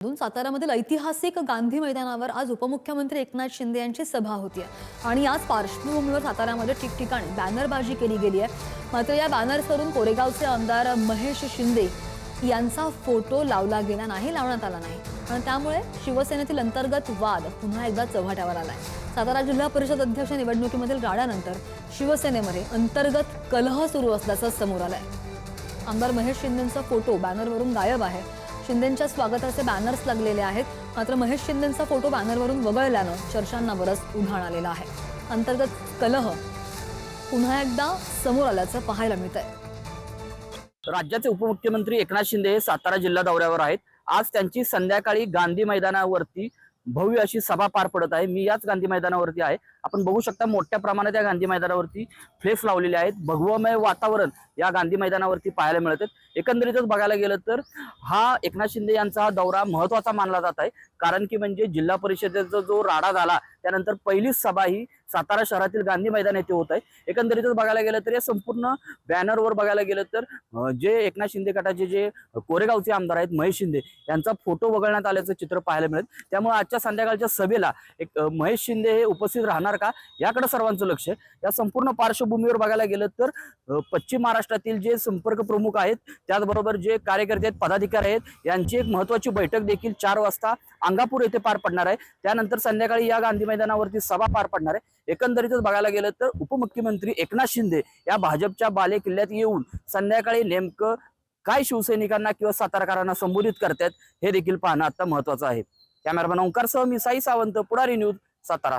साताऱ्यामधील ऐतिहासिक गांधी मैदानावर आज उपमुख्यमंत्री एकनाथ शिंदे यांची सभा होती आणि याच पार्श्वभूमीवर साताऱ्यामध्ये ठिकठिकाणी बॅनरबाजी केली गेली आहे। मात्र या बॅनर्सवरून कोरेगावचे आमदार महेश शिंदे यांचा फोटो लावण्यात आला नाही आणि त्यामुळे शिवसेनेतील अंतर्गत वाद पुन्हा एकदा चव्हाट्यावर आलाय। सातारा जिल्हा परिषद अध्यक्ष निवडणुकीमधील राड्यानंतर शिवसेनेमध्ये अंतर्गत कलह सुरू असल्याचं समोर आलंय। आमदार महेश शिंदेंचा फोटो बॅनरवरून गायब आहे। शिंदेंच्या स्वागताचे बॅनर्स लागलेले आहेत, मात्र महेश शिंदेंचा फोटो बॅनरवरून वगळल्यानं चर्चांना बरंच उधाण आलेलं आहे। अंतर्गत कलह पुन्हा एकदा समोर आल्याचं पाहायला मिळतंय। राज्याचे उपमुख्यमंत्री एकनाथ शिंदे हे सातारा जिल्हा दौऱ्यावर आहेत। आज त्यांची संध्याकाळी गांधी मैदानावरती भव्य अशी सभा पार पडत आहे। मी याच गांधी मैदानावरती आहे। आपण बघू शकता मोठ्या प्रमाणात या गांधी मैदानावरती फ्लेक्स लावलेले आहेत। भगवमय वातावरण या गांधी मैदानावरती पाहायला मिळत आहे। एकंदरीतच बघायला गेलं तर हा एकनाथ शिंदे यांचा दौरा महत्त्वाचा मानला जात आहे, कारण की म्हणजे जिल्हा परिषदेचा जो राडा झाला त्यानंतर पहिलीच सभा ही सातारा शहरातील गांधी मैदान येथे होत आहे। एकंदरीतच बघायला गेलं तर या संपूर्ण बॅनरवर बघायला गेलं तर जे एकनाथ शिंदे गटाचे जे कोरेगावचे आमदार आहेत महेश शिंदे यांचा फोटो वगळण्यात आल्याचं चित्र पाहायला मिळेल। त्यामुळे आजच्या संध्याकाळच्या सभेला एक महेश शिंदे हे उपस्थित राहणार का याकडे सर्वांचं लक्ष आहे। या संपूर्ण पार्श्वभूमीवर बघायला गेलं तर पश्चिम महाराष्ट्रातील जे संपर्क प्रमुख आहेत त्याचबरोबर जे कार्यकर्ते आहेत पदाधिकारी आहेत यांची एक महत्त्वाची बैठक देखील 4 वाजता अंगापूर येथे पार पडणार आहे। त्यानंतर संध्याकाळी या गांधी मैदानावरती सभा पार पडणार आहे। एकंदरीतच बघायला गेलं तर उपमुख्यमंत्री एकनाथ शिंदे या भाजपच्या बाले किल्ल्यात येऊन संध्याकाळी नेमकं काय शिवसैनिकांना किंवा सातारकरांना संबोधित करतात हे देखील पाहणं आता महत्त्वाचं आहे। कॅमेरामॅन ओंकारसह मी साई सावंत, पुढारी न्यूज, सातारा।